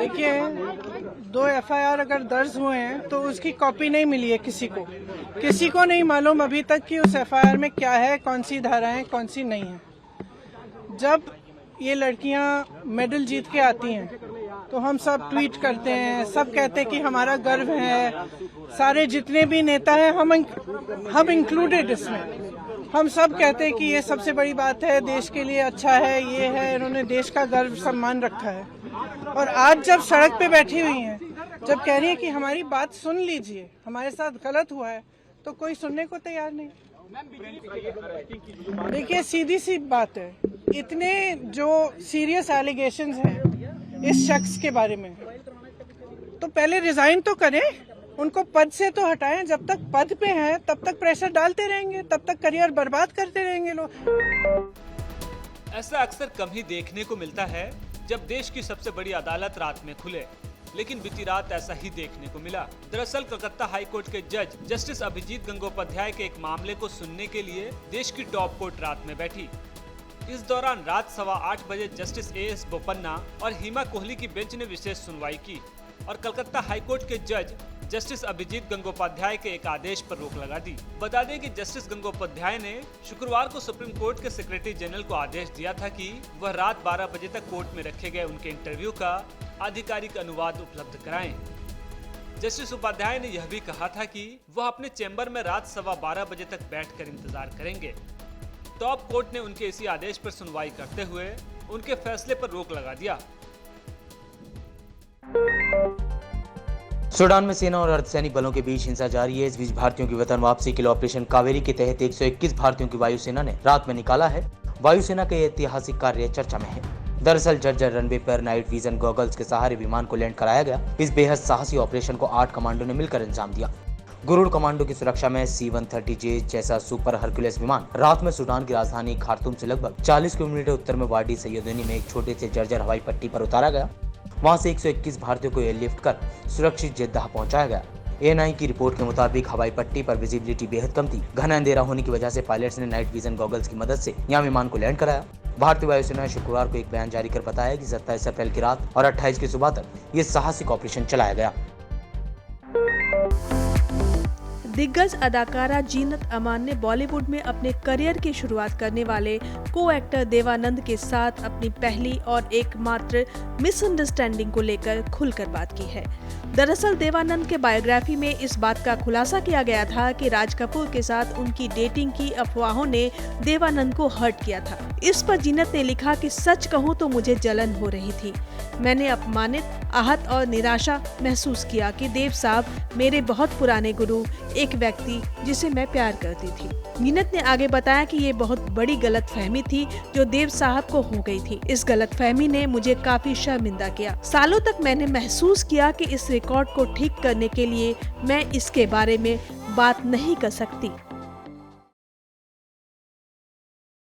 देखिए, 2 एफआईआर अगर दर्ज हुए हैं तो उसकी कॉपी नहीं मिली है किसी को नहीं मालूम अभी तक कि उस एफआईआर में क्या है, कौन सी धाराएं कौन सी नहीं है। जब ये लड़कियां मेडल जीत के आती हैं तो हम सब ट्वीट करते हैं, सब कहते हैं कि हमारा गर्व है। सारे जितने भी नेता हैं हम इंक्लूडेड इसमें, हम सब कहते हैं कि ये सबसे बड़ी बात है, देश के लिए अच्छा है, ये है, इन्होंने देश का गर्व सम्मान रखा है। और आज जब सड़क पे बैठी हुई हैं, जब कह रही है कि हमारी बात सुन लीजिए, हमारे साथ गलत हुआ है, तो कोई सुनने को तैयार नहीं। देखिए, सीधी सी बात है, इतने जो सीरियस एलिगेशंस हैं इस शख्स के बारे में, तो पहले रिजाइन तो करें, उनको पद से तो हटाएं। जब तक पद पे हैं तब तक प्रेशर डालते रहेंगे, तब तक करियर बर्बाद करते रहेंगे लोग। ऐसा अक्सर कम ही देखने को मिलता है जब देश की सबसे बड़ी अदालत रात में खुले, लेकिन बीती रात ऐसा ही देखने को मिला। दरअसल कलकत्ता हाई कोर्ट के जज जस्टिस अभिजीत गंगोपाध्याय के एक मामले को सुनने के लिए देश की टॉप कोर्ट रात में बैठी। इस दौरान रात 8:15 बजे जस्टिस एएस बोपन्ना और हिमा कोहली की बेंच ने विशेष सुनवाई की और कलकत्ता हाई कोर्ट के जज जस्टिस अभिजीत गंगोपाध्याय के एक आदेश पर रोक लगा दी। बता दें कि जस्टिस गंगोपाध्याय ने शुक्रवार को सुप्रीम कोर्ट के सेक्रेटरी जनरल को आदेश दिया था कि वह रात 12 बजे तक कोर्ट में रखे गए उनके इंटरव्यू का आधिकारिक अनुवाद उपलब्ध कराएं। जस्टिस उपाध्याय ने यह भी कहा था कि वह अपने चैम्बर में रात 12:15 बजे तक बैठकर इंतजार करेंगे। टॉप कोर्ट ने उनके इसी आदेश पर सुनवाई करते हुए उनके फैसले पर रोक लगा दिया। सूडान में सेना और अर्धसैनिक बलों के बीच हिंसा जारी है। इस बीच भारतीयों की वतन वापसी के लिए ऑपरेशन कावेरी के तहत 121 भारतीयों की वायुसेना ने रात में निकाला है। वायुसेना का यह ऐतिहासिक कार्य चर्चा में है। दरअसल जर्जर रनवे पर नाइट विजन गॉगल्स के सहारे विमान को लैंड कराया गया। इस बेहद साहसी ऑपरेशन को 8 कमांडो ने मिलकर अंजाम दिया। गुरुड़ कमांडो की सुरक्षा में C-130J जैसा सुपर हरक्यूलिस विमान रात में सूडान की राजधानी खार्तूम से लगभग 40 किलोमीटर उत्तर में वाडी सैयदनी में एक छोटे से जर्जर हवाई पट्टी पर उतारा गया। वहां से 121 भारतीयों को एयरलिफ्ट कर सुरक्षित जेद्दाह पहुंचाया गया। ANI की रिपोर्ट के मुताबिक हवाई पट्टी पर विजिबिलिटी बेहद कम थी। घना अंधेरा होने की वजह से पायलट्स ने नाइट विजन गॉगल्स की मदद से यहां विमान को लैंड कराया। भारतीय वायुसेना ने शुक्रवार को एक बयान जारी कर बताया कि 27 अप्रैल की रात और 28 की सुबह तक ये साहसिक ऑपरेशन चलाया गया। दिग्गज अदाकारा जीनत अमान ने बॉलीवुड में अपने करियर की शुरुआत करने वाले को एक्टर देवानंद के साथ अपनी पहली और एकमात्र मिसअंडरस्टैंडिंग को लेकर खुलकर बात की है। दरअसल देवानंद के बायोग्राफी में इस बात का खुलासा किया गया था कि राज कपूर के साथ उनकी डेटिंग की अफवाहों ने देवानंद को हर्ट किया था। इस पर जीनत ने लिखा कि सच कहूं तो मुझे जलन हो रही थी। मैंने अपमानित, आहत और निराशा महसूस किया कि देव साहब मेरे बहुत पुराने गुरु, एक व्यक्ति जिसे मैं प्यार करती थी। जीनत ने आगे बताया कि ये बहुत बड़ी गलतफहमी थी जो देव साहब को हो गई थी। इस गलतफहमी ने मुझे काफी शर्मिंदा किया। सालों तक मैंने महसूस किया कि इस रिकॉर्ड को ठीक करने के लिए मैं इसके बारे में बात नहीं कर सकती।